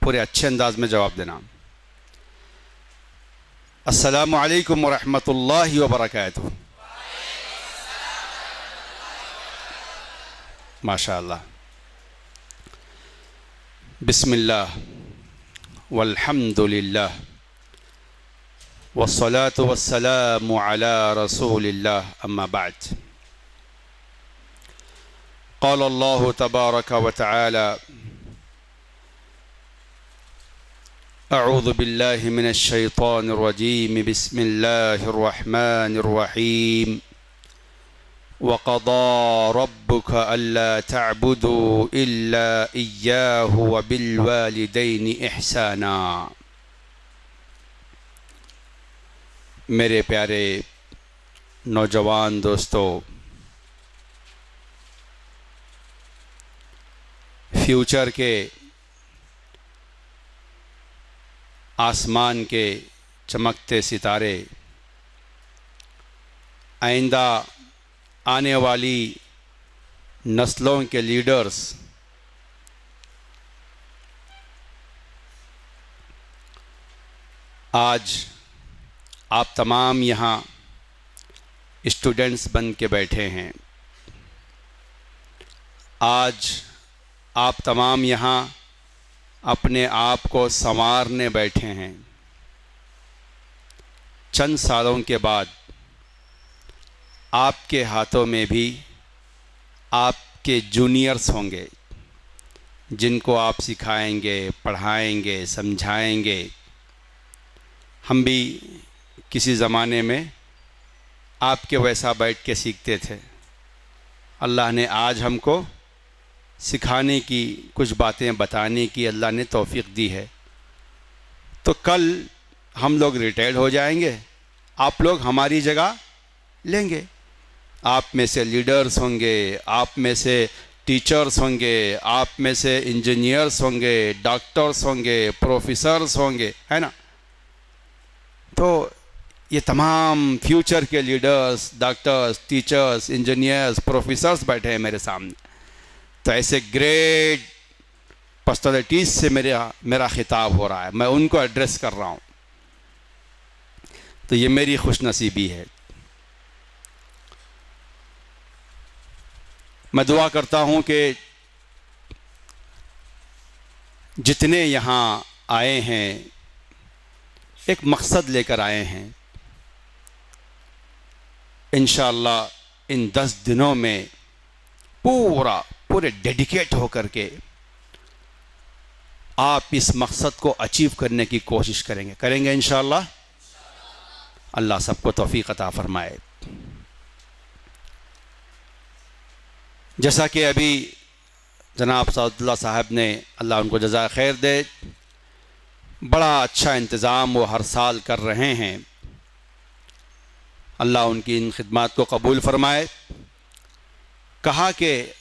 پورے اچھے انداز میں جواب دینا. السلام علیکم ورحمۃ اللہ وبرکاتہ. ماشاء اللہ. بسم اللہ والحمد للہ والصلاة والسلام علی رسول اللہ اما بعد. قال اللہ تبارک وتعالی اعوذ باللہ من الشیطان الرجیم بسم اللہ الرحمن الرحیم وَقَضَى رَبُّكَ أَلَّا تَعْبُدُوا إِلَّا إِيَّاهُ وَبِالْوَالِدَيْنِ إِحْسَانًا. میرے پیارے نوجوان دوستو، فیوچر کے آسمان کے چمکتے ستارے، آئندہ آنے والی نسلوں کے لیڈرز، آج آپ تمام یہاں اسٹوڈنٹس بن کے بیٹھے ہیں. آج آپ تمام یہاں اپنے آپ کو سنوارنے بیٹھے ہیں. چند سالوں کے بعد آپ کے ہاتھوں میں بھی آپ کے جونیئرز ہوں گے جن کو آپ سکھائیں گے، پڑھائیں گے، سمجھائیں گے. ہم بھی کسی زمانے میں آپ کے ویسا بیٹھ کے سیکھتے تھے. اللہ نے آج ہم کو سکھانے کی، کچھ باتیں بتانے کی اللہ نے توفیق دی ہے. تو کل ہم لوگ ریٹائرڈ ہو جائیں گے، آپ لوگ ہماری جگہ لیں گے. آپ میں سے لیڈرز ہوں گے، آپ میں سے ٹیچرز ہوں گے، آپ میں سے انجینئرز ہوں گے، ڈاکٹرز ہوں گے، پروفیسرز ہوں گے، ہے نا؟ تو یہ تمام فیوچر کے leaders, doctors, teachers, engineers, professors بیٹھے ہیں میرے سامنے. تو ایسے گریٹ پرسنالٹیز سے میرا خطاب ہو رہا ہے، میں ان کو ایڈریس کر رہا ہوں. تو یہ میری خوش نصیبی ہے. میں دعا کرتا ہوں کہ جتنے یہاں آئے ہیں ایک مقصد لے کر آئے ہیں. انشاءاللہ ان 10 دنوں میں پورے ڈیڈیکیٹ ہو کر کے آپ اس مقصد کو اچیو کرنے کی کوشش کریں گے انشاءاللہ. اللہ سب کو توفیق عطا فرمائے. جیسا کہ ابھی جناب سعد اللہ صاحب نے، اللہ ان کو جزائے خیر دے، بڑا اچھا انتظام وہ ہر سال کر رہے ہیں. اللہ ان کی ان خدمات کو قبول فرمائے. کہا کہ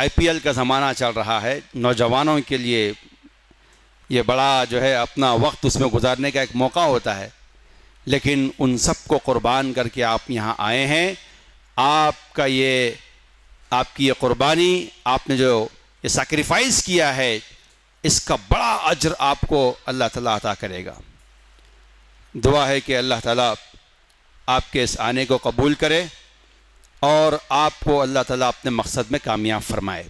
IPL کا زمانہ چل رہا ہے، نوجوانوں کے لیے یہ بڑا جو ہے اپنا وقت اس میں گزارنے کا ایک موقع ہوتا ہے، لیکن ان سب کو قربان کر کے آپ یہاں آئے ہیں. آپ کی یہ قربانی، آپ نے جو یہ سیکریفائس کیا ہے، اس کا بڑا اجر آپ کو اللہ تعالیٰ عطا کرے گا. دعا ہے کہ اللہ تعالیٰ آپ کے اس آنے کو قبول کرے اور آپ کو اللہ تعالیٰ اپنے مقصد میں کامیاب فرمائے.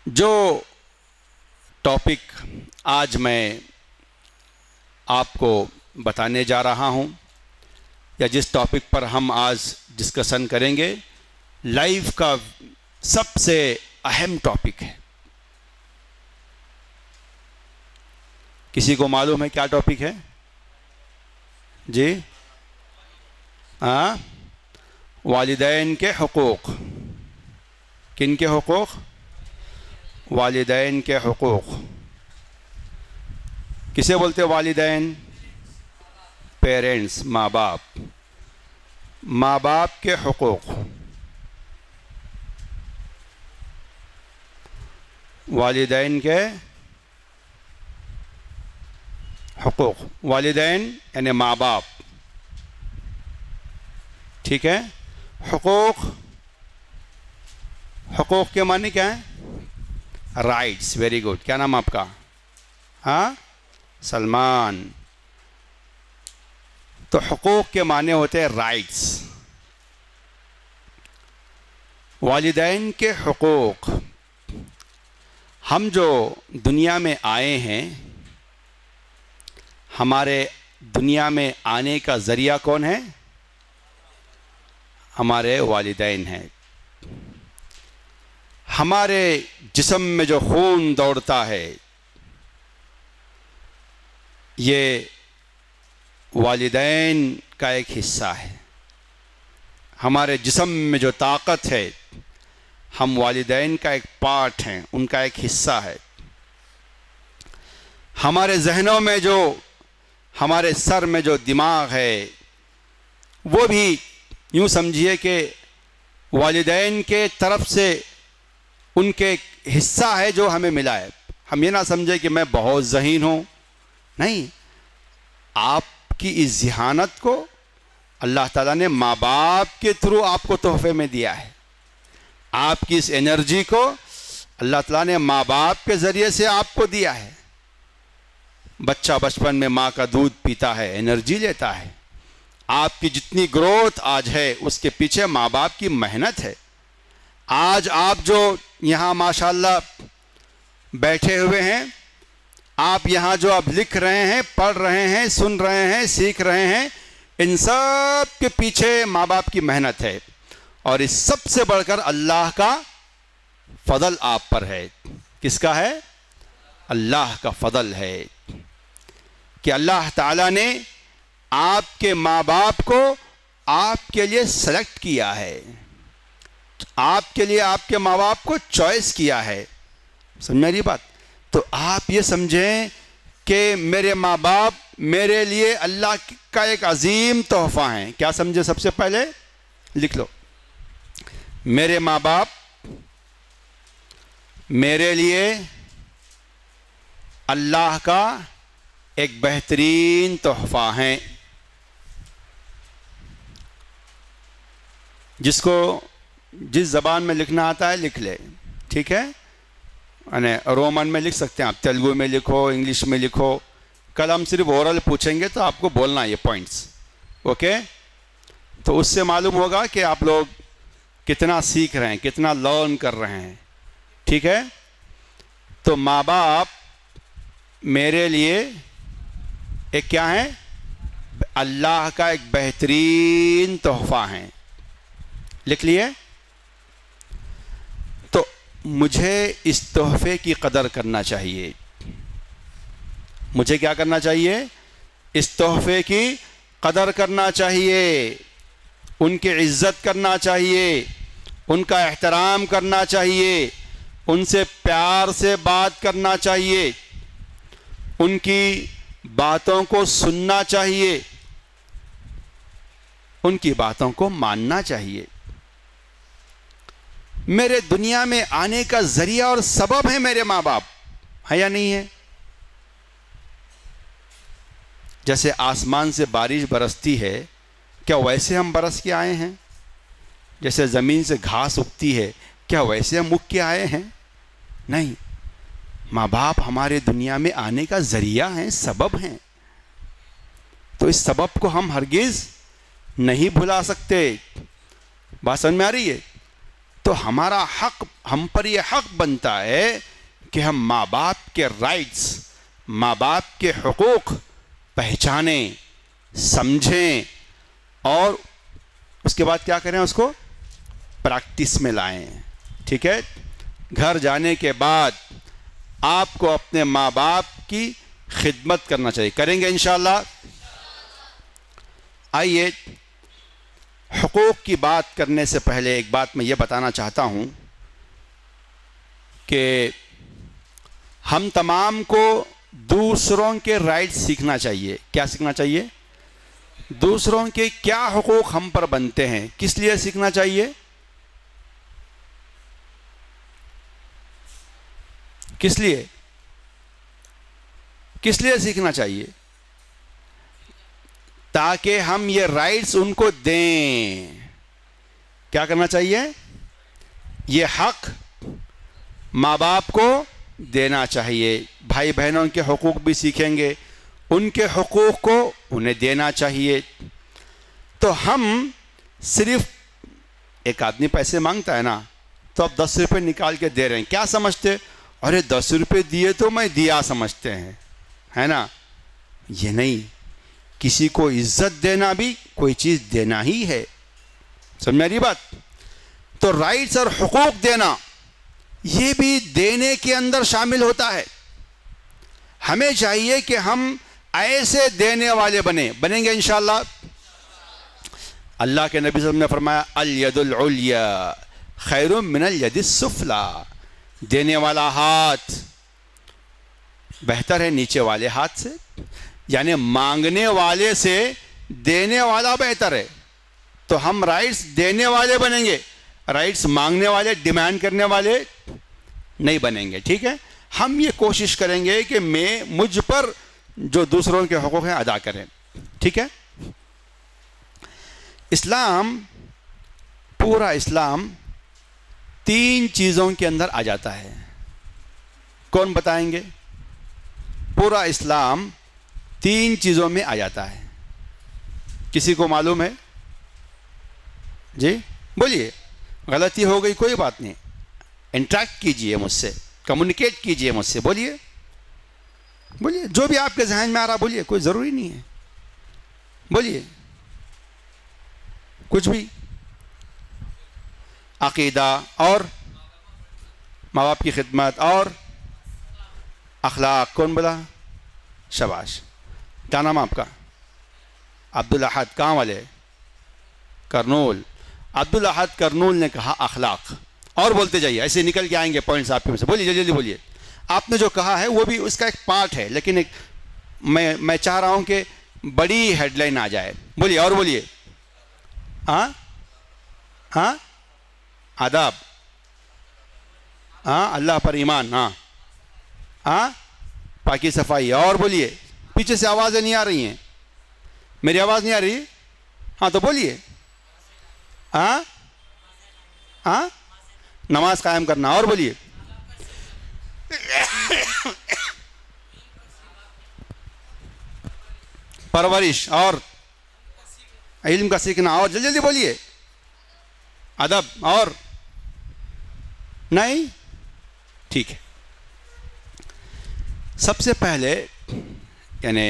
جو ٹاپک آج میں آپ کو بتانے جا رہا ہوں، یا جس ٹاپک پر ہم آج ڈسکشن کریں گے، لائف کا سب سے اہم ٹاپک ہے. کسی کو معلوم ہے کیا ٹاپک ہے؟ جی ہاں، والدین کے حقوق. کن کے حقوق؟ والدین کے حقوق. کسے بولتے والدین؟ پیرنٹس، ماں باپ. ماں باپ کے حقوق. والدین کے حقوق. والدین یعنی ماں باپ، ٹھیک ہے؟ حقوق کے معنی کیا ہیں؟ رائٹس. Very good. کیا نام آپ کا؟ ہاں، سلمان. تو حقوق کے معنی ہوتے ہیں رائٹس. والدین کے حقوق. ہم جو دنیا میں آئے ہیں، ہمارے دنیا میں آنے کا ذریعہ کون ہے؟ ہمارے والدین ہیں. ہمارے جسم میں جو خون دوڑتا ہے یہ والدین کا ایک حصہ ہے. ہمارے جسم میں جو طاقت ہے ہم والدین کا ایک پارٹ ہیں، ان کا ایک حصہ ہے. ہمارے ذہنوں میں جو، ہمارے سر میں جو دماغ ہے وہ بھی یوں سمجھیے کہ والدین کے طرف سے ان کے حصہ ہے جو ہمیں ملا ہے. ہم یہ نہ سمجھے کہ میں بہت ذہین ہوں. نہیں، آپ کی اس ذہانت کو اللہ تعالیٰ نے ماں باپ کے تھرو آپ کو تحفے میں دیا ہے. آپ کی اس انرجی کو اللہ تعالیٰ نے ماں باپ کے ذریعے سے آپ کو دیا ہے. بچہ بچپن میں ماں کا دودھ پیتا ہے، انرجی لیتا ہے. آپ کی جتنی گروتھ آج ہے اس کے پیچھے ماں باپ کی محنت ہے. آج آپ جو یہاں ماشاءاللہ بیٹھے ہوئے ہیں، آپ یہاں جو اب لکھ رہے ہیں، پڑھ رہے ہیں، سن رہے ہیں، سیکھ رہے ہیں، ان سب کے پیچھے ماں باپ کی محنت ہے. اور اس سب سے بڑھ کر اللہ کا فضل آپ پر ہے. کس کا ہے؟ اللہ کا فضل ہے کہ اللہ تعالیٰ نے آپ کے ماں باپ کو آپ کے لیے سلیکٹ کیا ہے، آپ کے لیے آپ کے ماں باپ کو چوائس کیا ہے. سمجھ میری بات؟ تو آپ یہ سمجھیں کہ میرے ماں باپ میرے لیے اللہ کا ایک عظیم تحفہ ہیں. کیا سمجھے؟ سب سے پہلے لکھ لو، میرے ماں باپ میرے لیے اللہ کا ایک بہترین تحفہ ہیں. جس کو جس زبان میں لکھنا آتا ہے لکھ لے، ٹھیک ہے؟ یعنی رومن میں لکھ سکتے ہیں آپ، تیلگو میں لکھو، انگلش میں لکھو. کل ہم صرف اورل پوچھیں گے تو آپ کو بولنا ہے یہ پوائنٹس، اوکے؟ تو اس سے معلوم ہوگا کہ آپ لوگ کتنا سیکھ رہے ہیں، کتنا لرن کر رہے ہیں. ٹھیک ہے؟ تو ماں باپ میرے لیے ایک کیا ہے؟ اللہ کا ایک بہترین تحفہ ہیں. لکھ لیے؟ تو مجھے اس تحفے کی قدر کرنا چاہیے. مجھے کیا کرنا چاہیے؟ اس تحفے کی قدر کرنا چاہیے، ان کی عزت کرنا چاہیے، ان کا احترام کرنا چاہیے، ان سے پیار سے بات کرنا چاہیے، ان کی باتوں کو سننا چاہیے، ان کی باتوں کو ماننا چاہیے. میرے دنیا میں آنے کا ذریعہ اور سبب ہے میرے ماں باپ، ہے یا نہیں ہے؟ جیسے آسمان سے بارش برستی ہے، کیا ویسے ہم برس کے آئے ہیں؟ جیسے زمین سے گھاس اگتی ہے، کیا ویسے ہم اگ کے آئے ہیں؟ نہیں. ماں باپ ہمارے دنیا میں آنے کا ذریعہ ہیں، سبب ہیں. تو اس سبب کو ہم ہرگز نہیں بھلا سکتے. بات سمجھ میں آ رہی ہے؟ تو ہمارا حق، ہم پر یہ حق بنتا ہے کہ ہم ماں باپ کے رائٹس، ماں باپ کے حقوق پہچانیں، سمجھیں، اور اس کے بعد کیا کریں؟ اس کو پریکٹس میں لائیں. ٹھیک ہے؟ گھر جانے کے بعد آپ کو اپنے ماں باپ کی خدمت کرنا چاہیے. کریں گے انشاءاللہ؟ آئیے، حقوق کی بات کرنے سے پہلے ایک بات میں یہ بتانا چاہتا ہوں کہ ہم تمام کو دوسروں کے رائٹ سیکھنا چاہیے. کیا سیکھنا چاہیے؟ دوسروں کے کیا حقوق ہم پر بنتے ہیں. کس لیے سیکھنا چاہیے؟ کس لیے سیکھنا چاہیے؟ تاکہ ہم یہ رائٹس ان کو دیں. کیا کرنا چاہیے؟ یہ حق ماں باپ کو دینا چاہیے، بھائی بہنوں کے حقوق بھی سیکھیں گے، ان کے حقوق کو انہیں دینا چاہیے۔ تو ہم صرف ایک آدمی پیسے مانگتا ہے نا تو اب 10 روپے نکال کے دے رہے ہیں، کیا سمجھتے؟ ارے 10 روپے دیے تو میں دیا سمجھتے ہیں، ہے نا؟ یہ نہیں، کسی کو عزت دینا بھی کوئی چیز دینا ہی ہے، سمجھ میری بات؟ تو رائٹس اور حقوق دینا یہ بھی دینے کے اندر شامل ہوتا ہے۔ ہمیں چاہیے کہ ہم ایسے دینے والے بنیں گے انشاءاللہ۔ اللہ کے نبی صلی اللہ علیہ وسلم نے فرمایا الید العلیا خیر من الید السفلی، دینے والا ہاتھ بہتر ہے نیچے والے ہاتھ سے، یعنی مانگنے والے سے دینے والا بہتر ہے۔ تو ہم رائٹس دینے والے بنیں گے، رائٹس مانگنے والے، ڈیمانڈ کرنے والے نہیں بنیں گے، ٹھیک ہے؟ ہم یہ کوشش کریں گے کہ مجھ پر جو دوسروں کے حقوق ہیں ادا کریں، ٹھیک ہے؟ اسلام، پورا اسلام 3 چیزوں کے اندر آ جاتا ہے۔ کون بتائیں گے؟ پورا اسلام 3 چیزوں میں آ جاتا ہے، کسی کو معلوم ہے؟ جی بولیے، غلطی ہو گئی کوئی بات نہیں، انٹریکٹ کیجئے مجھ سے، کمیونیکیٹ کیجئے مجھ سے، بولیے بولیے، جو بھی آپ کے ذہن میں آ رہا بولیے، کوئی ضروری نہیں ہے، بولیے کچھ بھی۔ عقیدہ اور ماں باپ کی خدمت اور اخلاق، کون بولا؟ شاباش، کیا نام آپ کا؟ عبدالاحد، کہاں والے؟ کرنول۔ عبدالاحد کرنول نے کہا اخلاق، اور بولتے جائیے، ایسے نکل کے آئیں گے پوائنٹس آپ کے میں سے، بولیے جلدی جلدی بولیے۔ آپ نے جو کہا ہے وہ بھی اس کا ایک پارٹ ہے، لیکن میں چاہ رہا ہوں کہ بڑی ہیڈ لائن آ جائے، بولیے اور بولیے۔ ہاں ہاں، آداب، ہاں اللہ پر ایمان، ہاں ہاں، پاکی صفائی، اور بولیے، پیچھے سے آوازیں نہیں آ رہی ہیں، میری آواز نہیں آ رہی؟ ہاں تو بولیے۔ ہاں ہاں، نماز قائم کرنا، اور بولیے۔ پرورش اور علم کا سیکھنا، اور جلدی جلدی بولیے۔ ادب، اور نہیں؟ ٹھیک ہے، سب سے پہلے یعنی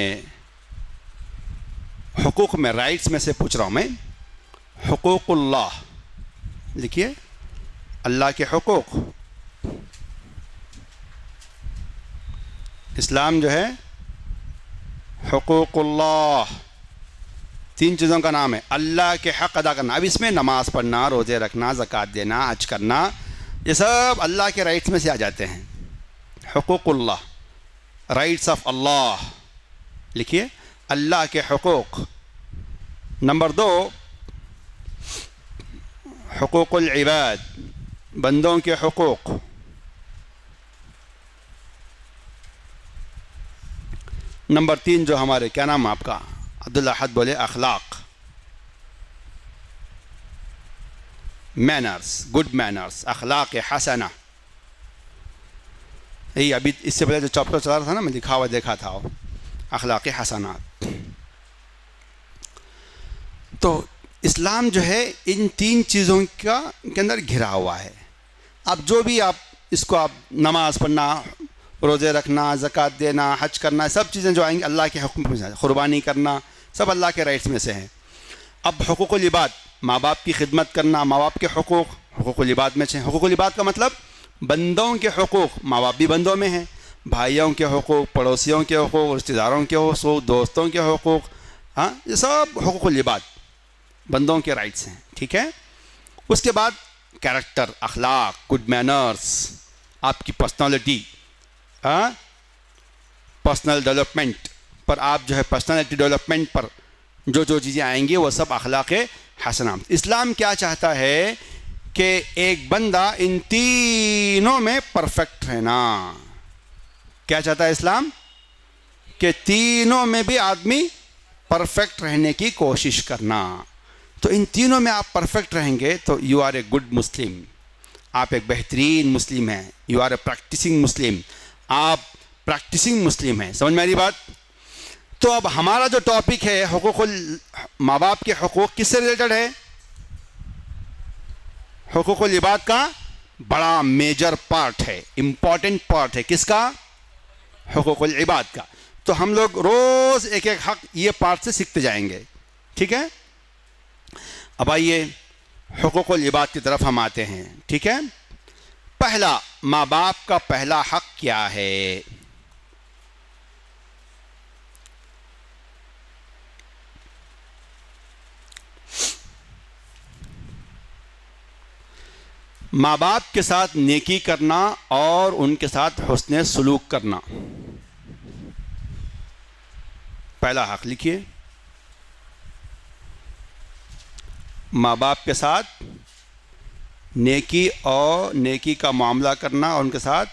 حقوق میں، رائٹس میں سے پوچھ رہا ہوں میں، حقوق اللہ لکھیے، اللہ کے حقوق۔ اسلام جو ہے حقوق اللہ 3 چیزوں کا نام ہے، اللہ کے حق ادا کرنا۔ اب اس میں نماز پڑھنا، روزے رکھنا، زکوٰۃ دینا، حج کرنا، یہ سب اللہ کے رائٹس میں سے آ جاتے ہیں۔ حقوق اللہ، رائٹس آف اللہ، لکھیے اللہ کے حقوق۔ نمبر 2 حقوق العباد، بندوں کے حقوق۔ نمبر 3 جو ہمارے، کیا نام آپ کا؟ عبدالاحد بولے اخلاق، مینرز، گڈ مینرز، اخلاق حسنہ۔ یہی ابھی اس سے پہلے جو چیپٹر چلا رہا تھا نا، میں لکھا ہوا دیکھا تھا، اخلاق حسنات۔ تو اسلام جو ہے ان 3 چیزوں کے اندر گھرا ہوا ہے۔ اب جو بھی آپ اس کو، آپ نماز پڑھنا، روزے رکھنا، زکوٰۃ دینا، حج کرنا، سب چیزیں جو آئیں گی اللہ کے حکم میں، قربانی کرنا، سب اللہ کے رائٹس میں سے ہیں۔ اب حقوق العباد، ماں باپ کی خدمت کرنا، ماں باپ کے حقوق، حقوق العباد میں سے۔ حقوق العباد کا مطلب بندوں کے حقوق، ماں باپ بھی بندوں میں ہیں، بھائیوں کے حقوق، پڑوسیوں کے حقوق، رشتہ داروں کے حقوق، دوستوں کے حقوق، ہاں یہ سب حقوق العباد، بندوں کے رائٹس ہیں، ٹھیک ہے؟ اس کے بعد کیریکٹر، اخلاق، گڈ مینرز، آپ کی پرسنالٹی، پرسنل ڈیولپمنٹ پر، آپ جو ہے پرسنالٹی ڈیولپمنٹ پر جو چیزیں آئیں گی وہ سب اخلاق حسنہ۔ اسلام کیا چاہتا ہے کہ ایک بندہ ان تینوں میں پرفیکٹ رہنا۔ کیا چاہتا ہے اسلام؟ کہ تینوں میں بھی آدمی پرفیکٹ رہنے کی کوشش کرنا۔ تو ان تینوں میں آپ پرفیکٹ رہیں گے تو you are a good Muslim, آپ ایک بہترین مسلم ہیں. You are a practising Muslim. آپ پریکٹسنگ مسلم ہیں. سمجھ میں آ رہی بات؟ تو اب ہمارا جو ٹاپک ہے حقوق ماں باپ کے حقوق کس سے ریلیٹڈ ہے؟ حقوق العباد کا بڑا میجر پارٹ ہے، امپورٹنٹ پارٹ ہے. کس کا؟ حقوق العباد کا. تو ہم لوگ روز ایک ایک حق یہ پارٹ سے سیکھتے جائیں گے. ٹھیک ہے؟ اب آئیے حقوق العباد کی طرف ہم آتے ہیں. ٹھیک ہے؟ پہلا، ماں باپ کا پہلا حق کیا ہے؟ ماں باپ کے ساتھ نیکی کرنا اور ان کے ساتھ حسن سلوک کرنا. پہلا حق لکھیے. ماں باپ کے ساتھ نیکی اور نیکی کا معاملہ کرنا اور ان کے ساتھ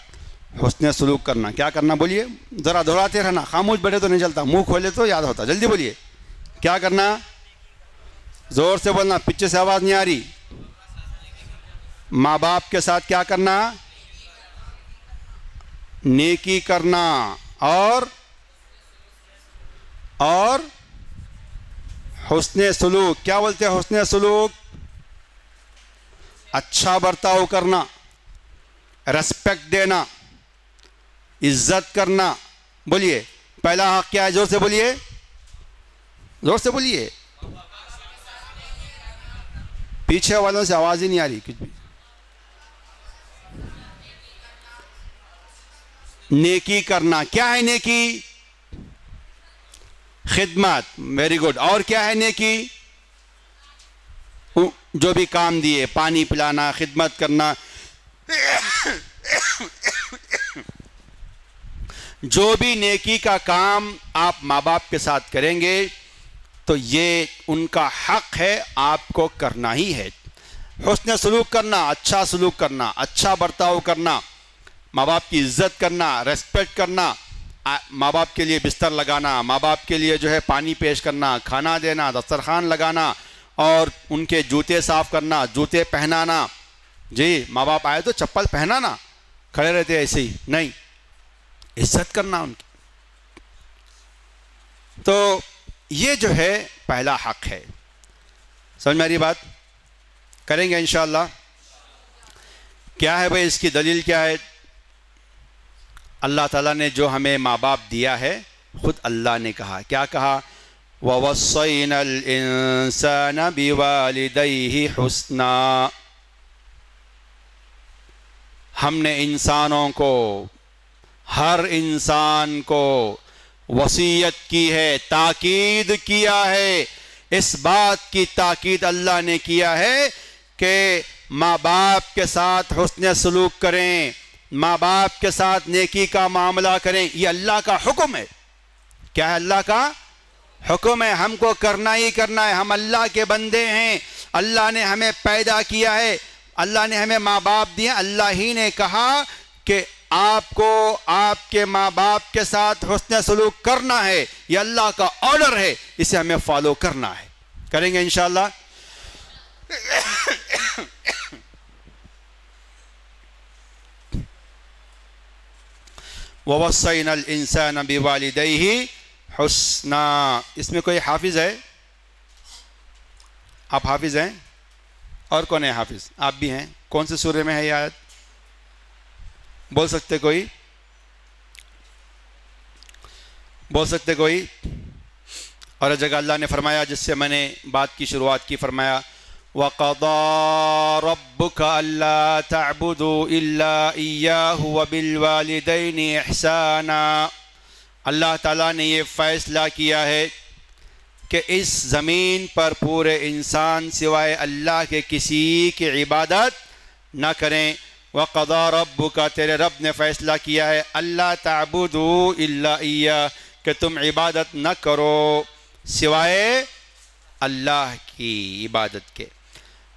حسن سلوک کرنا. کیا کرنا بولیے؟ ذرا دہراتے رہنا، خاموش بیٹھے تو نہیں چلتا، منہ کھولے تو یاد ہوتا. جلدی بولیے. کیا کرنا؟ زور سے بولنا، پیچھے سے آواز نہیں آ رہی. ماں باپ کے ساتھ کیا کرنا؟ نیکی کرنا اور حسن سلوک. کیا بولتے ہیں حسن سلوک؟ اچھا برتاؤ کرنا، ریسپیکٹ دینا، عزت کرنا. بولیے پہلا حق کیا ہے؟ زور سے بولیے، زور سے بولیے. پیچھے والوں سے آواز ہی نہیں آ رہی کچھ بھی. نیکی کرنا. کیا ہے نیکی؟ خدمت. Very good. اور کیا ہے نیکی؟ جو بھی کام دیے، پانی پلانا، خدمت کرنا، جو بھی نیکی کا کام آپ ماں باپ کے ساتھ کریں گے تو یہ ان کا حق ہے، آپ کو کرنا ہی ہے. حسن سلوک کرنا، اچھا سلوک کرنا، اچھا برتاؤ کرنا، ماں باپ کی عزت کرنا، ریسپیکٹ کرنا، ماں باپ کے لیے بستر لگانا، ماں باپ کے لیے جو ہے پانی پیش کرنا، کھانا دینا، دسترخوان لگانا اور ان کے جوتے صاف کرنا، جوتے پہنانا. جی ماں باپ آئے تو چپل پہنانا، کھڑے رہتے ایسے ہی نہیں، عزت کرنا ان کی. تو یہ جو ہے پہلا حق ہے. سمجھ میں آ رہی بات؟ کریں گے انشاءاللہ. کیا ہے بھائی اس کی دلیل کیا ہے؟ اللہ تعالیٰ نے جو ہمیں ماں باپ دیا ہے، خود اللہ نے کہا. کیا کہا؟ وَوَصَّيْنَا الْإِنسَانَ بِوَالِدَيْهِ حُسْنًا. ہم نے انسانوں کو، ہر انسان کو وصیت کی ہے، تاکید کیا ہے. اس بات کی تاکید اللہ نے کیا ہے کہ ماں باپ کے ساتھ حسن سلوک کریں، ماں باپ کے ساتھ نیکی کا معاملہ کریں. یہ اللہ کا حکم ہے. کیا ہے؟ اللہ کا حکم ہے. ہم کو کرنا ہی کرنا ہے. ہم اللہ کے بندے ہیں. اللہ نے ہمیں پیدا کیا ہے، اللہ نے ہمیں ماں باپ دیا. اللہ ہی نے کہا کہ آپ کو آپ کے ماں باپ کے ساتھ حسن سلوک کرنا ہے. یہ اللہ کا آرڈر ہے، اسے ہمیں فالو کرنا ہے. کریں گے انشاءاللہ. وَوَصَّيْنَا الْإِنسَانَ بِوَالِدَيْهِ حُسْنًا. اس میں کوئی حافظ ہے؟ آپ حافظ ہیں؟ اور کون ہے حافظ؟ آپ بھی ہیں. کون سے سورے میں ہے یہ آیت؟ بول سکتے کوئی؟ بول سکتے کوئی؟ اور جگہ اللہ نے فرمایا، جس سے میں نے بات کی شروعات کی، فرمایا وَقَضَىٰ رَبُّكَ أَلَّا تَعْبُدُوا إِلَّا إِيَّاهُ وَبِالْوَالِدَيْنِ إِحْسَانًا. اللہ تعالیٰ نے یہ فیصلہ کیا ہے کہ اس زمین پر پورے انسان سوائے اللہ کے کسی کی عبادت نہ کریں. وَقَضَىٰ رَبُّكَ، تیرے رب نے فیصلہ کیا ہے، أَلَّا تَعْبُدُوا إِلَّا إِيَّاهُ، کہ تم عبادت نہ کرو سوائے اللہ کی عبادت کے.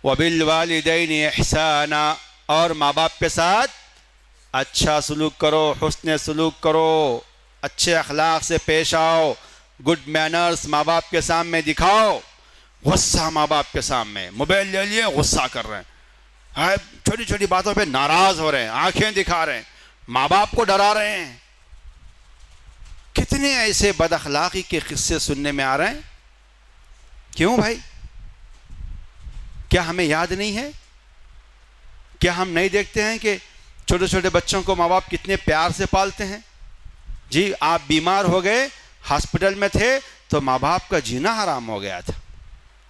وَبِالْوَالِدَيْنِ إِحْسَانًا، اور ماں باپ کے ساتھ اچھا سلوک کرو، حسن سلوک کرو، اچھے اخلاق سے پیش آؤ، گڈ مینرز ماں باپ کے سامنے دکھاؤ. غصہ ماں باپ کے سامنے، موبائل لے لیے غصہ کر رہے ہیں، چھوٹی چھوٹی باتوں پہ ناراض ہو رہے ہیں، آنکھیں دکھا رہے ہیں، ماں باپ کو ڈرا رہے ہیں. کتنے ایسے بد اخلاقی کے قصے سننے میں آ رہے ہیں. کیوں بھائی؟ کیا ہمیں یاد نہیں ہے؟ کیا ہم نہیں دیکھتے ہیں کہ چھوٹے چھوٹے بچوں کو ماں باپ کتنے پیار سے پالتے ہیں؟ جی آپ بیمار ہو گئے، ہاسپٹل میں تھے تو ماں باپ کا جینا حرام ہو گیا تھا.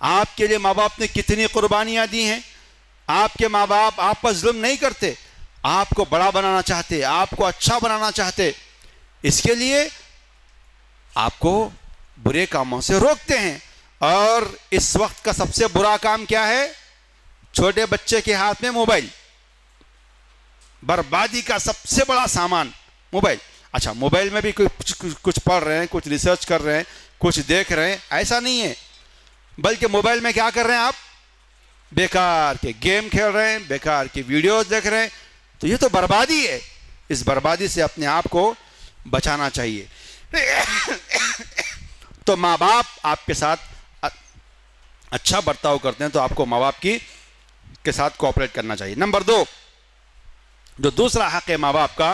آپ کے لیے ماں باپ نے کتنی قربانیاں دی ہیں. آپ کے ماں باپ آپ پر ظلم نہیں کرتے، آپ کو بڑا بنانا چاہتے، آپ کو اچھا بنانا چاہتے. اس کے لیے آپ کو برے کاموں سے روکتے ہیں. اور اس وقت کا سب سے برا کام کیا ہے؟ چھوٹے بچے کے ہاتھ میں موبائل. بربادی کا سب سے بڑا سامان موبائل. اچھا موبائل میں بھی کچھ پڑھ رہے ہیں، کچھ ریسرچ کر رہے ہیں، کچھ دیکھ رہے ہیں، ایسا نہیں ہے. بلکہ موبائل میں کیا کر رہے ہیں آپ؟ بیکار کے گیم کھیل رہے ہیں، بیکار کی ویڈیوز دیکھ رہے ہیں. تو یہ تو بربادی ہے. اس بربادی سے اپنے آپ کو بچانا چاہیے. تو ماں باپ آپ کے ساتھ اچھا برتاؤ کرتے ہیں تو آپ کو ماں باپ کے ساتھ کوآپریٹ کرنا چاہیے. نمبر 2، جو دوسرا حق ہے ماں باپ کا،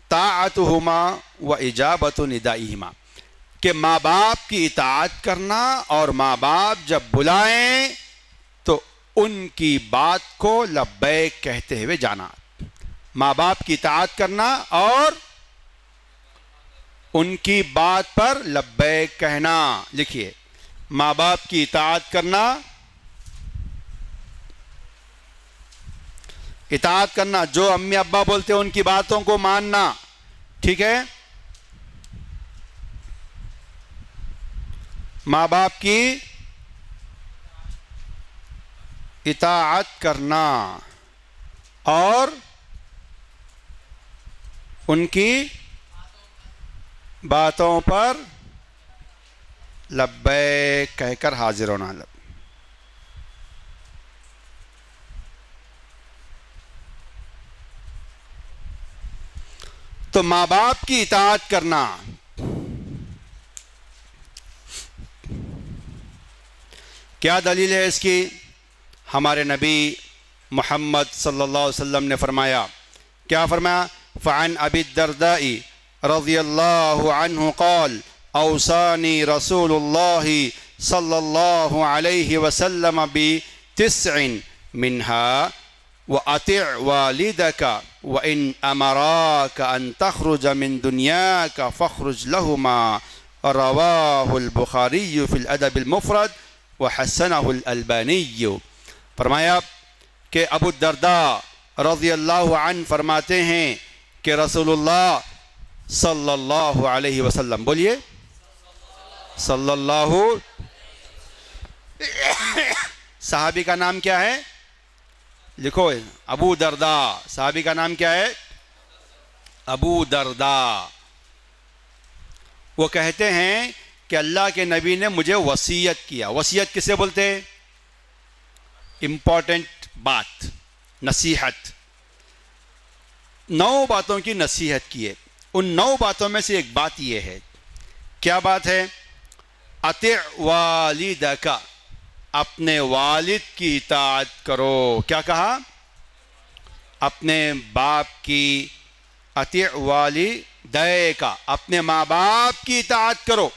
طاعتہما و اجابت ندائہما، کہ ماں باپ کی اطاعت کرنا اور ماں باپ جب بلائیں تو ان کی بات کو لبیک کہتے ہوئے جانا. ماں باپ کی اطاعت کرنا اور ان کی بات پر لبیک کہنا. لکھیے، ماں باپ کی اطاعت کرنا، اطاعت کرنا، جو امی ابا بولتے ہیں ان کی باتوں کو ماننا. ٹھیک ہے؟ ماں باپ کی اطاعت کرنا اور ان کی باتوں پر لبیک کہہ کر حاضر ہونا. تو ماں باپ کی اطاعت کرنا، کیا دلیل ہے اس کی؟ ہمارے نبی محمد صلی اللہ علیہ وسلم نے فرمایا، کیا فرمایا؟ فعن ابی الدرداء رضی اللہ عنہ قال اوصانی رسول اللہ صلی اللہ علیہ وسلم بتسع منها وأطع والدك وإن أمراك أن تخرج من دنياك فاخرج لهما. رواه البخاری في الأدب المفرد وحسنه الألباني. فرمایا کہ ابو الدرداء رضی اللہ عنہ فرماتے ہیں کہ رسول اللہ صلی اللہ علیہ وسلم، بولیے صلی اللہ، صحابی کا نام کیا ہے؟ لکھو، ابو درداء. صحابی کا نام کیا ہے؟ ابو درداء. وہ کہتے ہیں کہ اللہ کے نبی نے مجھے وصیت کیا. وصیت کسے بولتے ہیں؟ امپورٹنٹ بات، نصیحت. 9 باتوں کی نصیحت کی ہے. ان 9 باتوں میں سے ایک بات یہ ہے. کیا بات ہے؟ اطع والدک، اپنے والد کی اطاعت کرو. کیا کہا؟ اپنے باپ کی. اطع والدیک، اپنے ماں باپ کی اطاعت کرو.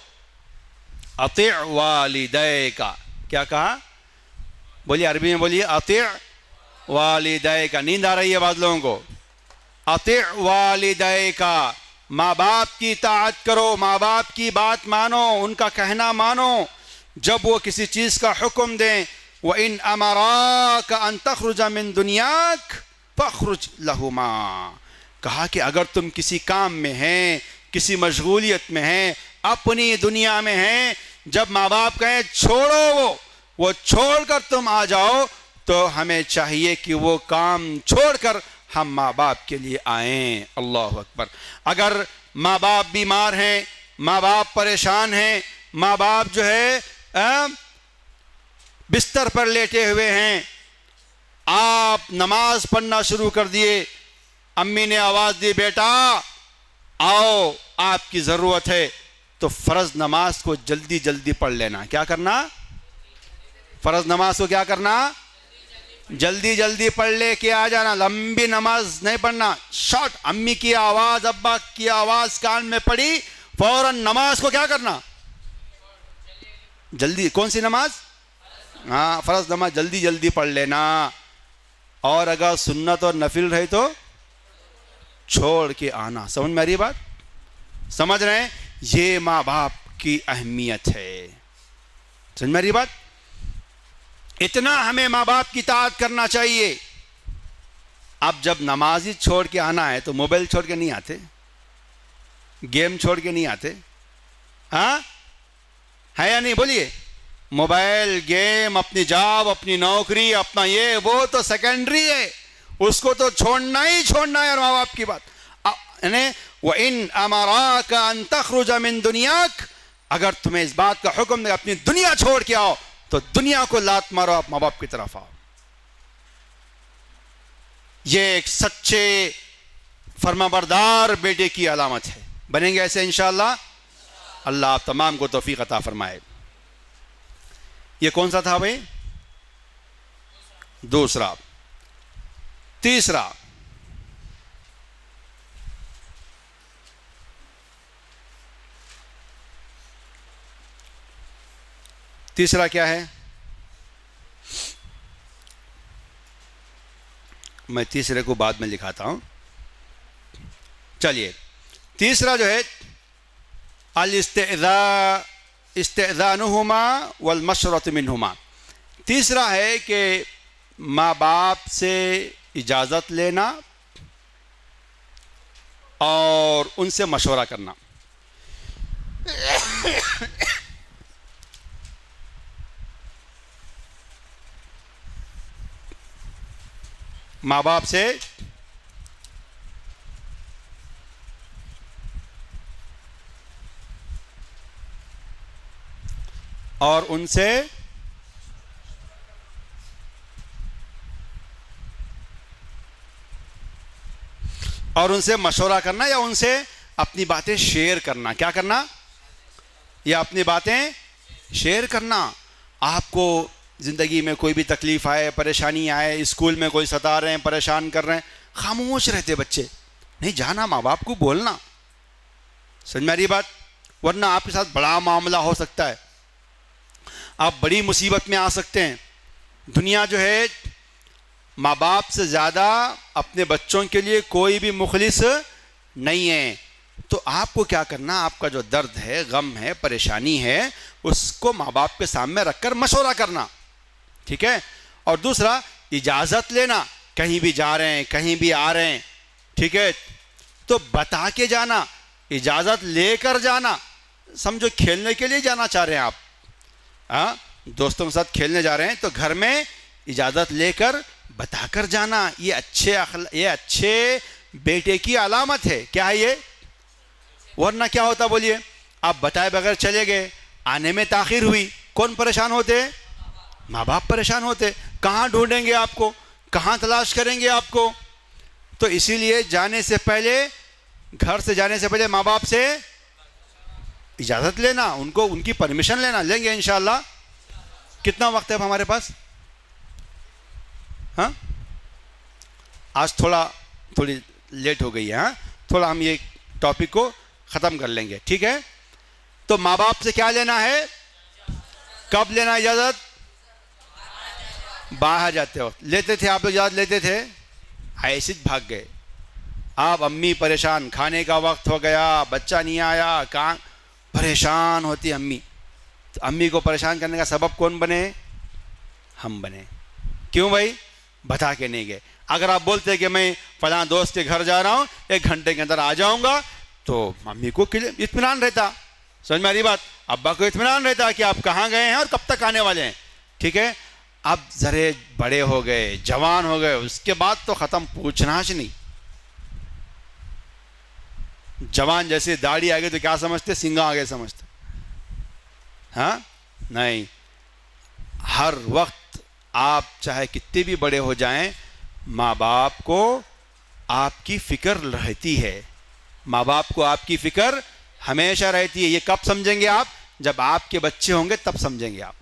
اطع والدیک، کیا کہا؟ بولیے عربی میں بولیے، اطع والدیک. نیند آ رہی ہے بعض لوگوں کو. اطع والدیک، ماں باپ کی اطاعت کرو، ماں باپ کی بات مانو، ان کا کہنا مانو جب وہ کسی چیز کا حکم دیں. وَإِنْ أَمَرَاكَ أَن تَخْرُجَ مِن دُنْيَاكَ فَاخْرُجْ لَهُمَا. کہا کہ اگر تم کسی کام میں ہیں، کسی مشغولیت میں ہیں، اپنی دنیا میں ہیں، جب ماں باپ کہیں چھوڑو وہ چھوڑ کر تم آ جاؤ، تو ہمیں چاہیے کہ وہ کام چھوڑ کر ہم ماں باپ کے لیے آئیں. اللہ اکبر. اگر ماں باپ بیمار ہیں، ماں باپ پریشان ہیں، ماں باپ جو ہے بستر پر لیٹے ہوئے ہیں، آپ نماز پڑھنا شروع کر دیے، امی نے آواز دی بیٹا آؤ آپ کی ضرورت ہے، تو فرض نماز کو جلدی جلدی پڑھ لینا. کیا کرنا؟ فرض نماز کو کیا کرنا؟ جلدی جلدی پڑھ لے کے آ جانا، لمبی نماز نہیں پڑھنا، شارٹ. امی کی آواز، ابا کی آواز کان میں پڑی، فوراً نماز کو کیا کرنا؟ جلدی. کون سی نماز؟ ہاں فرض نماز جلدی جلدی پڑھ لینا. اور اگر سنت اور نفل رہے تو چھوڑ کے آنا. سمجھ میں آ رہی بات؟ سمجھ رہے ہیں؟ یہ ماں باپ کی اہمیت ہے. سمجھ میں آ رہی بات؟ اتنا ہمیں ماں باپ کی اطاعت کرنا چاہیے. اب جب نمازی چھوڑ کے آنا ہے تو موبائل چھوڑ کے نہیں آتے، گیم چھوڑ کے نہیں آتے. ہاں ہے یا نہیں؟ بولیے. موبائل، گیم، اپنی جاب، اپنی نوکری، اپنا یہ وہ تو سیکنڈری ہے، اس کو تو چھوڑنا ہی چھوڑنا ہے. اور ماں باپ کی بات یعنی وَإِنْ أَمَرَاكَ أَن تَخْرُجَ مِن دُنْيَاكَ، اگر تمہیں اس بات کا حکم دے اپنی دنیا چھوڑ کے آؤ تو دنیا کو لات مارو، آپ ماں باپ کی طرف آؤ. یہ ایک سچے فرمانبردار بیٹے کی علامت ہے. بنیں گے ایسے انشاءاللہ؟ اللہ آپ تمام کو توفیق عطا فرمائے. یہ کون سا تھا بھائی؟ دوسرا. تیسرا، تیسرا کیا ہے؟ میں تیسرے کو بعد میں لکھاتا ہوں. چلیے تیسرا جو ہے استئذانہما والمشورۃ منہما. تیسرا ہے کہ ماں باپ سے اجازت لینا اور ان سے مشورہ کرنا. ماں باپ سے اور ان سے مشورہ کرنا، یا ان سے اپنی باتیں شیئر کرنا. کیا کرنا؟ یا اپنی باتیں شیئر کرنا. آپ کو زندگی میں کوئی بھی تکلیف آئے، پریشانی آئے، اسکول میں کوئی ستا رہے ہیں، پریشان کر رہے ہیں، خاموش رہتے بچے، نہیں جانا ماں باپ کو بولنا. سمجھ میں آ رہی بات؟ ورنہ آپ کے ساتھ بڑا معاملہ ہو سکتا ہے، آپ بڑی مصیبت میں آ سکتے ہیں. دنیا جو ہے ماں باپ سے زیادہ اپنے بچوں کے لیے کوئی بھی مخلص نہیں ہے. تو آپ کو کیا کرنا؟ آپ کا جو درد ہے، غم ہے، پریشانی ہے، اس کو ماں باپ کے سامنے رکھ کر مشورہ کرنا. ٹھیک ہے؟ اور دوسرا اجازت لینا. کہیں بھی جا رہے ہیں، کہیں بھی آ رہے ہیں، ٹھیک ہے، تو بتا کے جانا، اجازت لے کر جانا. سمجھو کھیلنے کے لیے جانا چاہ رہے ہیں آپ، ہاں دوستوں کے ساتھ کھیلنے جا رہے ہیں، تو گھر میں اجازت لے کر بتا کر جانا. یہ اچھے بیٹے کی علامت ہے. کیا ہے یہ؟ ورنہ کیا ہوتا بولیے؟ آپ بتائے بغیر چلے گئے، آنے میں تاخیر ہوئی، کون پریشان ہوتے؟ ماں باپ پریشان ہوتے. کہاں ڈھونڈیں گے آپ کو؟ کہاں تلاش کریں گے آپ کو؟ تو اسی لیے جانے سے پہلے، گھر سے جانے سے پہلے ماں باپ سے اجازت لینا، ان کی پرمیشن لینا. لیں گے انشاءاللہ. کتنا وقت ہے اب ہمارے پاس؟ ہاں آج تھوڑی لیٹ ہو گئی ہے. ہاں تھوڑا ہم یہ ٹاپک کو ختم کر لیں گے، ٹھیک ہے؟ تو ماں باپ سے کیا لینا ہے؟ کب لینا اجازت؟ باہر جاتے وقت. لیتے تھے آپ لوگ اجازت لیتے تھے؟ ایسے بھاگ گئے آپ. امی پریشان، کھانے کا وقت ہو گیا، بچہ نہیں آیا، کہاں پریشان ہوتی امی. تو امی کو پریشان کرنے کا سبب کون بنے؟ ہم بنے. کیوں بھائی؟ بتا کے نہیں گئے. اگر آپ بولتے کہ میں فلاں دوست کے گھر جا رہا ہوں، 1 گھنٹے کے اندر آ جاؤں گا، تو امی کو اطمینان رہتا. سمجھ میں آ رہی بات؟ ابا کو اطمینان رہتا کہ آپ کہاں گئے ہیں اور کب تک آنے والے ہیں. ٹھیک ہے؟ اب ذرے بڑے ہو گئے، جوان ہو گئے، اس کے بعد تو ختم، پوچھنا ہی نہیں. جوان جیسے داڑھی آگے تو کیا سمجھتے؟ سنگا آگے سمجھتے. ہاں نہیں، ہر وقت آپ چاہے کتنے بھی بڑے ہو جائیں، ماں باپ کو آپ کی فکر رہتی ہے. ماں باپ کو آپ کی فکر ہمیشہ رہتی ہے. یہ کب سمجھیں گے آپ؟ جب آپ کے بچے ہوں گے تب سمجھیں گے آپ.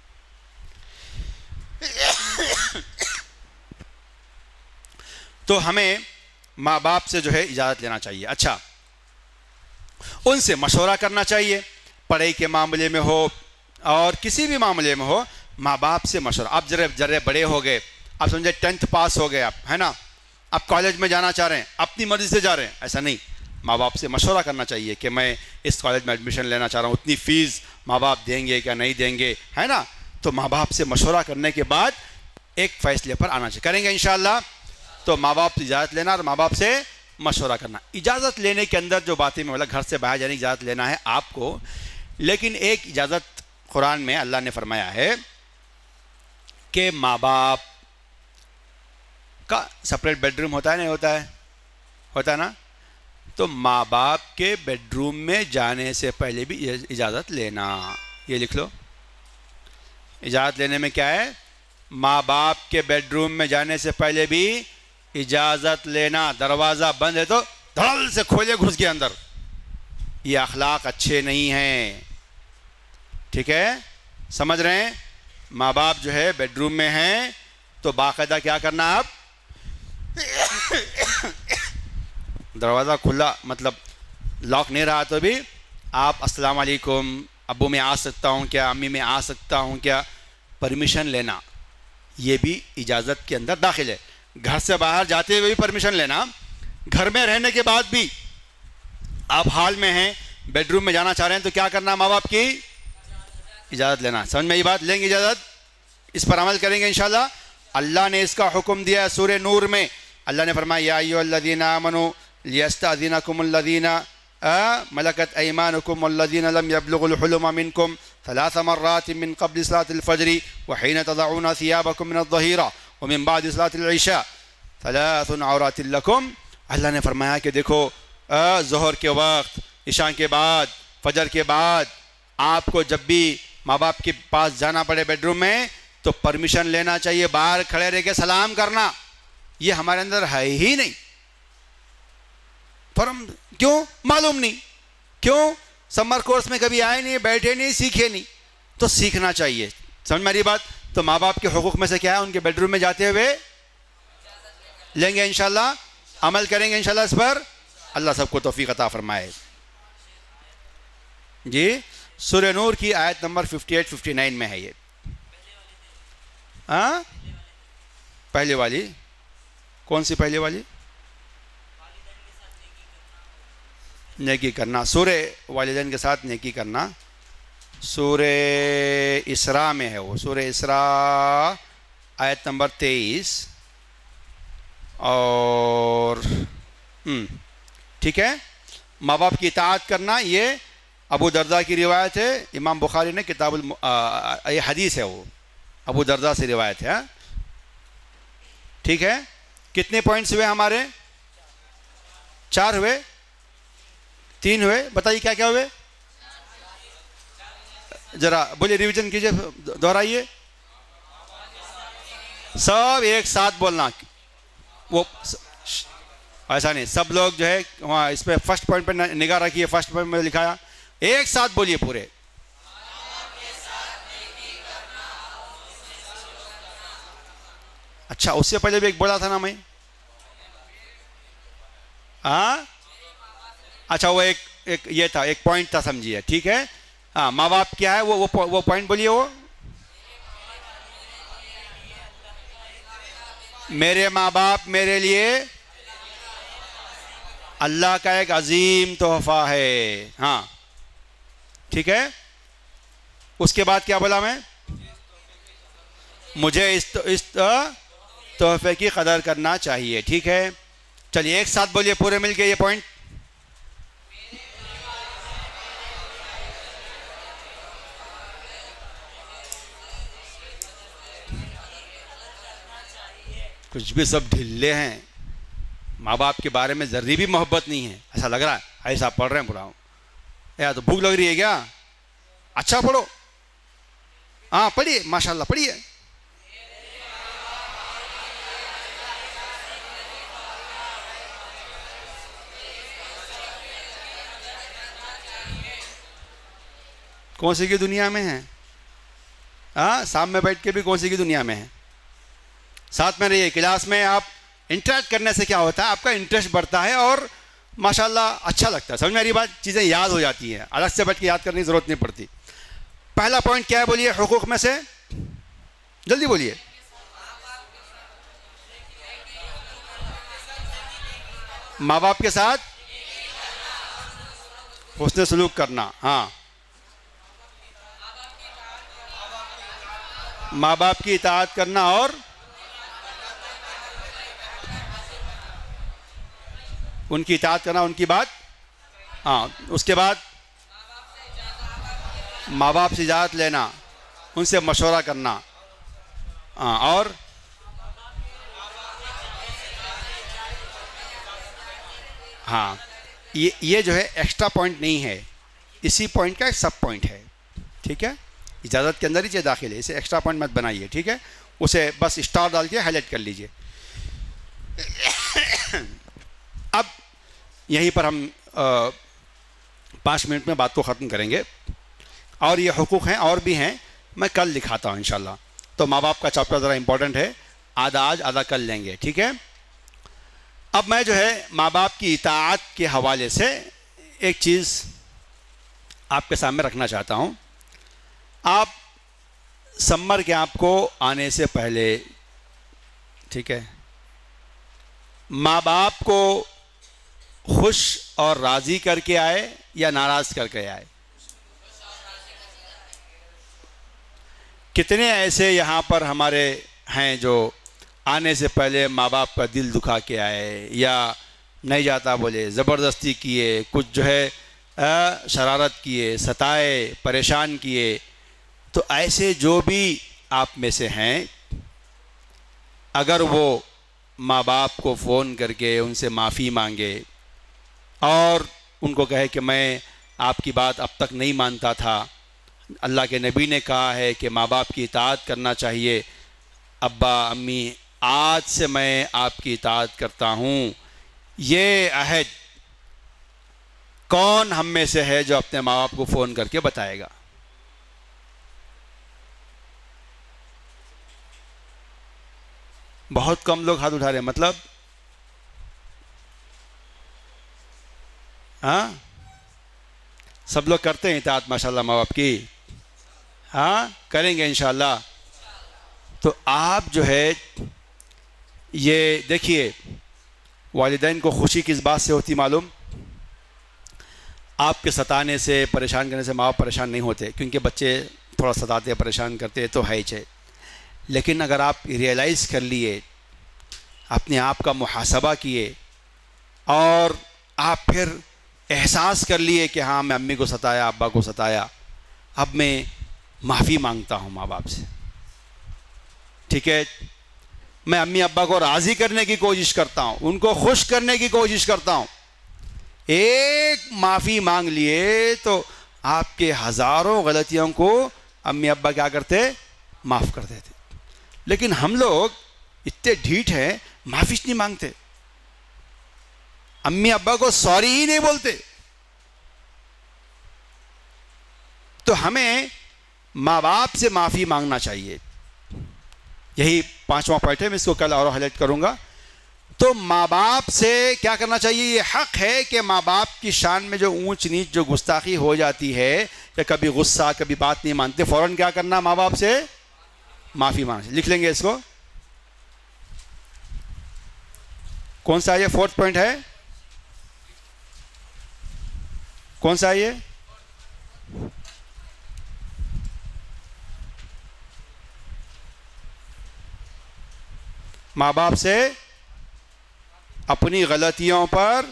تو ہمیں ماں باپ سے جو ہے اجازت لینا چاہیے. اچھا، ان سے مشورہ کرنا چاہیے، پڑھائی کے معاملے میں ہو اور کسی بھی معاملے میں ہو، ماں باپ سے مشورہ. آپ ذرے بڑے ہو گئے، آپ سمجھے 10th پاس ہو گئے، آپ ہے نا، آپ کالج میں جانا چاہ رہے ہیں، اپنی مرضی سے جا رہے ہیں، ایسا نہیں. ماں باپ سے مشورہ کرنا چاہیے کہ میں اس کالج میں ایڈمیشن لینا چاہ رہا ہوں، اتنی فیس ماں باپ دیں گے کیا نہیں دیں گے، ہے نا. تو ماں باپ سے مشورہ کرنے کے بعد ایک فیصلے پر آنا چاہیے. کریں گے انشاءاللہ. تو ماں باپ سے اجازت لینا اور ماں باپ سے مشورہ کرنا. اجازت لینے کے اندر جو باتیں میں بولا، گھر سے باہر جانے کی اجازت لینا ہے آپ کو، لیکن ایک اجازت قرآن میں اللہ نے فرمایا ہے کہ ماں باپ کا سپریٹ بیڈ روم ہوتا ہے، نہیں ہوتا ہے؟ ہوتا ہے نا. تو ماں باپ کے بیڈ روم میں جانے سے پہلے بھی اجازت لینا. یہ لکھ لو. اجازت لینے میں کیا ہے؟ ماں باپ کے بیڈ روم میں جانے سے پہلے بھی اجازت لینا. دروازہ بند ہے تو دھڑل سے کھولے گھس گئے اندر. یہ اخلاق اچھے نہیں ہیں. ٹھیک ہے، سمجھ رہے ہیں؟ ماں باپ جو ہے بیڈ روم میں ہیں تو باقاعدہ کیا کرنا، آپ دروازہ کھلا مطلب لاک نہیں رہا تو بھی آپ السلام علیکم، ابو میں آ سکتا ہوں کیا، امی میں آ سکتا ہوں کیا، پرمیشن لینا. یہ بھی اجازت کے اندر داخل ہے. گھر سے باہر جاتے ہوئے بھی پرمیشن لینا. گھر میں رہنے کے بعد بھی آپ ہال میں ہیں، بیڈ روم میں جانا چاہ رہے ہیں تو کیا کرنا، ماں باپ کی اجازت لینا. سمجھ میں یہ بات؟ لیں گے اجازت، اس پر عمل کریں گے انشاءاللہ. اللہ نے اس کا حکم دیا ہے سورہ نور میں. اللہ نے فرمایا یا ایھا الذین آمنوا لیستأذنکم الذین ملکت ایمانکم والذین لم یبلغوا الحلم منکم ثلاث مرات من قبل صلاة الفجر وحین تضعون ثیابکم من الظہیرہ ومن بعد صلاة العشاء ثلاث عورات لکم. اللہ نے فرمایا کہ دیکھو ظہر کے وقت، عشاء کے بعد، فجر کے بعد آپ کو جب بھی ماں باپ کے پاس جانا پڑے بیڈ روم میں تو پرمیشن لینا چاہیے. باہر کھڑے رہ کے سلام کرنا یہ ہمارے اندر ہے ہی نہیں. کیوں؟ معلوم نہیں. کیوں؟ سمر کورس میں کبھی آئے نہیں، بیٹھے نہیں، سیکھے نہیں. تو سیکھنا چاہیے. سمجھ میری بات؟ تو ماں باپ کے حقوق میں سے کیا ہے؟ ان کے بیڈ روم میں جاتے ہوئے لیں گے انشاءاللہ، عمل کریں گے انشاءاللہ اس پر. اللہ سب کو توفیق عطا فرمائے. جی سورہ نور کی آیت نمبر 58-59 میں ہے یہ. ہاں، پہلے والی کون سی؟ پہلے والی نیکی کرنا. سورہ والدین کے ساتھ نیکی کرنا سورہ اسراء میں ہے. وہ سورہ اسراء آیت نمبر 23 اور ٹھیک ہے. ماں باپ کی اطاعت کرنا یہ ابو درداء کی روایت ہے. امام بخاری نے کتاب یہ حدیث ہے، وہ ابو درداء سے روایت ہے. ٹھیک ہے. کتنے پوائنٹس ہوئے ہمارے؟ 4 ہوئے، 3 ہوئے. بتائیے کیا کیا ہوئے؟ ذرا بولیے، ریویژن کیجئے، دہرائیے. سب ایک ساتھ بولنا. وہ ایسا نہیں، سب لوگ جو ہے وہاں اس پہ فرسٹ پوائنٹ پہ نگاہ رکھیے. فرسٹ پوائنٹ میں لکھایا، ایک ساتھ بولیے پورے. اچھا، اس سے پہلے بھی ایک بولا تھا نا میں. ہاں اچھا، وہ ایک یہ تھا، ایک پوائنٹ تھا، سمجھیے. ٹھیک ہے. ہاں، ماں باپ کیا ہے وہ پوائنٹ بولیے. وہ میرے ماں باپ میرے لیے اللہ کا ایک عظیم تحفہ ہے. ہاں ٹھیک ہے. اس کے بعد کیا بولا میں؟ مجھے اس تحفے کی قدر کرنا چاہیے. ٹھیک ہے. چلیے ایک ساتھ بولیے پورے مل کے یہ پوائنٹ. کچھ بھی سب ڈھلے ہیں، ماں باپ کے بارے میں ذرے بھی محبت نہیں ہے. ایسا لگ رہا ہے ایسا پڑھ رہے ہیں پڑھاؤں یا تو بھوک لگ رہی ہے کیا؟ اچھا پڑھو. ہاں پڑھیے، ماشاءاللہ پڑھیے. کون سی کی دنیا میں ہیں؟ ہاں، سامنے بیٹھ کے بھی کون سی کی دنیا میں ہیں؟ ساتھ میں رہیے. کلاس میں آپ انٹریکٹ کرنے سے کیا ہوتا ہے, آپ کا انٹرسٹ بڑھتا ہے اور ماشاءاللہ اچھا لگتا ہے. سمجھ میں آ رہی بات, چیزیں یاد ہو جاتی ہیں, الگ سے بیٹھ کے یاد کرنے کی ضرورت نہیں پڑتی. پہلا پوائنٹ کیا ہے بولیے حقوق میں سے, جلدی بولیے. ماں باپ کے ساتھ حسن سلوک کرنا. ہاں, ماں باپ کی اطاعت کرنا اور ان کی اطاعت کرنا, ان کی بات. ہاں, اس کے بعد ماں باپ سے اجازت لینا, ان سے مشورہ کرنا. ہاں, اور ہاں, یہ جو ہے ایکسٹرا پوائنٹ نہیں ہے, اسی پوائنٹ کا ایک سب پوائنٹ ہے. ٹھیک ہے, اجازت کے اندر ہی چاہے داخل ہے, اسے ایکسٹرا پوائنٹ مت بنائیے. ٹھیک ہے, اسے بس اسٹار ڈال کے ہائی لائٹ کر لیجئے. اب یہیں پر ہم 5 منٹ میں بات کو ختم کریں گے, اور یہ حقوق ہیں اور بھی ہیں, میں کل دکھاتا ہوں انشاءاللہ. تو ماں باپ کا چیپٹر ذرا امپورٹنٹ ہے, آدھا آج آدھا کل لیں گے. ٹھیک ہے, اب میں جو ہے ماں باپ کی اطاعت کے حوالے سے ایک چیز آپ کے سامنے رکھنا چاہتا ہوں. آپ سمر کیمپ کو آنے سے پہلے, ٹھیک ہے, ماں باپ کو خوش اور راضی کر کے آئے یا ناراض کر کے آئے؟ کتنے ایسے یہاں پر ہمارے ہیں جو آنے سے پہلے ماں باپ کا دل دکھا کے آئے, یا نہیں جاتا بولے, زبردستی کیے, کچھ جو ہے شرارت کیے, ستائے, پریشان کیے. تو ایسے جو بھی آپ میں سے ہیں, اگر وہ ماں باپ کو فون کر کے ان سے معافی مانگے اور ان کو کہے کہ میں آپ کی بات اب تک نہیں مانتا تھا, اللہ کے نبی نے کہا ہے کہ ماں باپ کی اطاعت کرنا چاہیے, ابا امی آج سے میں آپ کی اطاعت کرتا ہوں. یہ عہد کون ہم میں سے ہے جو اپنے ماں باپ کو فون کر کے بتائے گا؟ بہت کم لوگ ہاتھ اٹھا رہے ہیں. مطلب ہاں, سب لوگ کرتے ہیں اطاعت ماشاءاللہ ماں باپ کی؟ ہاں, کریں گے انشاءاللہ. تو آپ جو ہے یہ دیکھیے, والدین کو خوشی کس بات سے ہوتی معلوم؟ آپ کے ستانے سے, پریشان کرنے سے ماں باپ پریشان نہیں ہوتے, کیونکہ بچے تھوڑا ستاتے پریشان کرتے تو ہے ہی چاہے. لیکن اگر آپ ریئلائز کر لیے, اپنے آپ کا محاسبہ کیے, اور آپ پھر احساس کر لیے کہ ہاں میں امی کو ستایا, ابا کو ستایا, اب میں معافی مانگتا ہوں ماں باپ سے. ٹھیک ہے, میں امی ابا کو راضی کرنے کی کوشش کرتا ہوں, ان کو خوش کرنے کی کوشش کرتا ہوں. ایک معافی مانگ لیے تو آپ کے ہزاروں غلطیوں کو امی ابا کیا کرتے؟ معاف کر دیتے. لیکن ہم لوگ اتنے ڈھیٹ ہیں, معافی نہیں مانگتے, امی ابا کو سوری ہی نہیں بولتے. تو ہمیں ماں باپ سے معافی مانگنا چاہیے. یہی 5واں پوائنٹ ہے, میں اس کو کل اور ہائی لائٹ کروں گا. تو ماں باپ سے کیا کرنا چاہیے؟ یہ حق ہے کہ ماں باپ کی شان میں جو اونچ نیچ, جو گستاخی ہو جاتی ہے, یا کبھی غصہ, کبھی بات نہیں مانتے, فوراً کیا کرنا؟ ماں باپ سے معافی مانگنا. لکھ لیں گے اس کو. کون سا یہ 4تھ پوائنٹ ہے؟ کون سا یہ؟ ماں باپ سے اپنی غلطیوں پر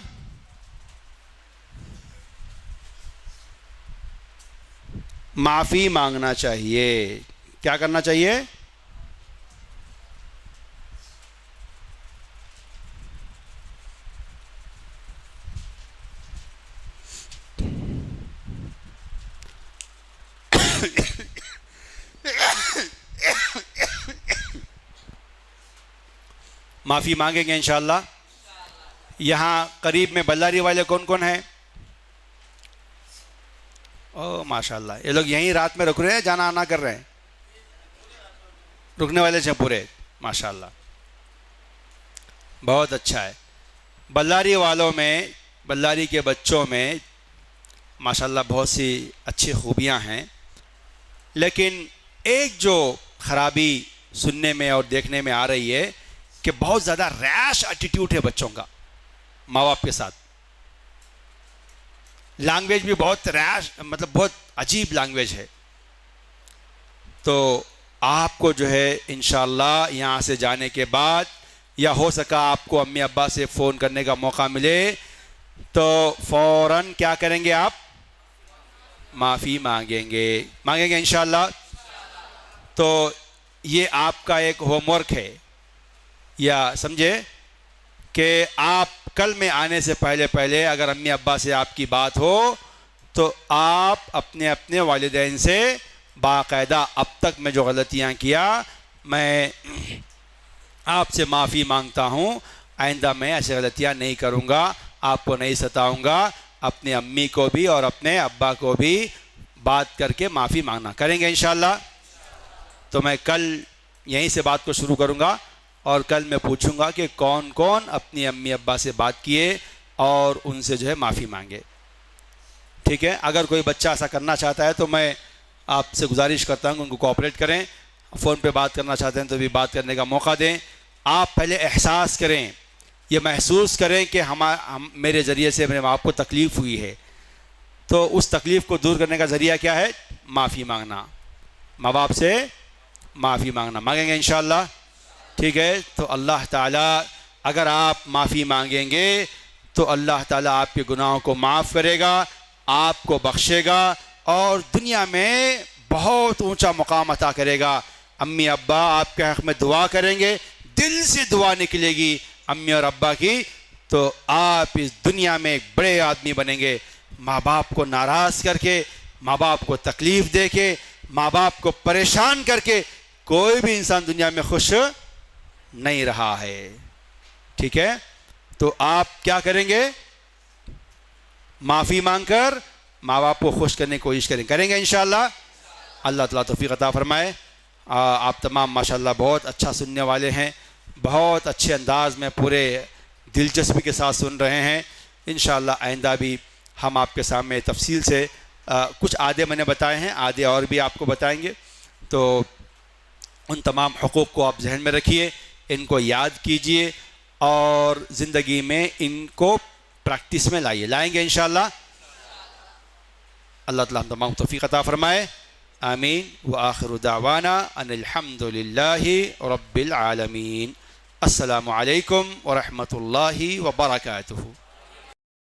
معافی مانگنا چاہیے. کیا کرنا چاہیے؟ معافی مانگیں گے انشاءاللہ. یہاں قریب میں بلاری والے کون کون ہیں؟ او ماشاءاللہ, یہ لوگ یہیں رات میں رک رہے ہیں, جانا آنا کر رہے ہیں؟ رکنے والے سے پورے, ماشاءاللہ. بہت اچھا ہے. بلاری والوں میں، بلاری کے بچوں میں ماشاءاللہ بہت سی اچھی خوبیاں ہیں، لیکن ایک جو خرابی سننے میں اور دیکھنے میں آ رہی ہے کہ بہت زیادہ ریش ایٹیٹیوڈ ہے بچوں کا ماں باپ کے ساتھ. لینگویج بھی بہت ریش، مطلب بہت عجیب لینگویج ہے. تو آپ کو جو ہے انشاءاللہ یہاں سے جانے کے بعد، یا ہو سکا آپ کو امی ابا سے فون کرنے کا موقع ملے تو فوراً کیا کریں گے؟ آپ معافی مانگیں گے انشاءاللہ. تو یہ آپ کا ایک ہوم ورک ہے، یا سمجھے کہ آپ کل میں آنے سے پہلے اگر امی ابا سے آپ کی بات ہو تو آپ اپنے والدین سے باقاعدہ اب تک میں جو غلطیاں کیا میں آپ سے معافی مانگتا ہوں، آئندہ میں ایسے غلطیاں نہیں کروں گا، آپ کو نہیں ستاؤں گا. اپنے امی کو بھی اور اپنے ابا کو بھی بات کر کے معافی مانگنا کریں گے انشاءاللہ. تو میں کل یہیں سے بات کو شروع کروں گا، اور کل میں پوچھوں گا کہ کون کون اپنی امی ابا سے بات کیے اور ان سے جو ہے معافی مانگے. ٹھیک ہے؟ اگر کوئی بچہ ایسا کرنا چاہتا ہے تو میں آپ سے گزارش کرتا ہوں کہ ان کو کوآپریٹ کریں. فون پہ بات کرنا چاہتے ہیں تو بھی بات کرنے کا موقع دیں. آپ پہلے احساس کریں، یہ محسوس کریں کہ میرے ذریعے سے میرے ماں باپ کو تکلیف ہوئی ہے، تو اس تکلیف کو دور کرنے کا ذریعہ کیا ہے؟ معافی مانگنا. ماں باپ سے معافی مانگیں گے انشاءاللہ. ٹھیک ہے؟ تو اللہ تعالیٰ اگر آپ معافی مانگیں گے تو اللہ تعالیٰ آپ کے گناہوں کو معاف کرے گا، آپ کو بخشے گا، اور دنیا میں بہت اونچا مقام عطا کرے گا. امی ابا آپ کے حق میں دعا کریں گے، دل سے دعا نکلے گی امی اور ابا کی، تو آپ اس دنیا میں ایک بڑے آدمی بنیں گے. ماں باپ کو ناراض کر کے، ماں باپ کو تکلیف دے کے، ماں باپ کو پریشان کر کے کوئی بھی انسان دنیا میں خوش نہیں رہا ہے. ٹھیک ہے؟ تو آپ کیا کریں گے؟ معافی مانگ کر ماں باپ کو خوش کرنے کی کوشش کریں گے انشاءاللہ. اللہ تعالیٰ توفیق عطا فرمائے. آپ تمام ماشاءاللہ بہت اچھا سننے والے ہیں، بہت اچھے انداز میں پورے دلچسپی کے ساتھ سن رہے ہیں. انشاءاللہ آئندہ بھی ہم آپ کے سامنے تفصیل سے کچھ آدھے میں نے بتائے ہیں، آدھے اور بھی آپ کو بتائیں گے. تو ان تمام حقوق کو آپ ذہن میں رکھیے، ان کو یاد کیجئے، اور زندگی میں ان کو پریکٹس میں لائیں گے انشاءاللہ. اللہ تعالیٰ ہم تمام توفیق عطا فرمائے. آمین. وآخر دعوانا ان الحمد للہ رب العالمین. السلام علیکم ورحمۃ اللہ وبرکاتہ.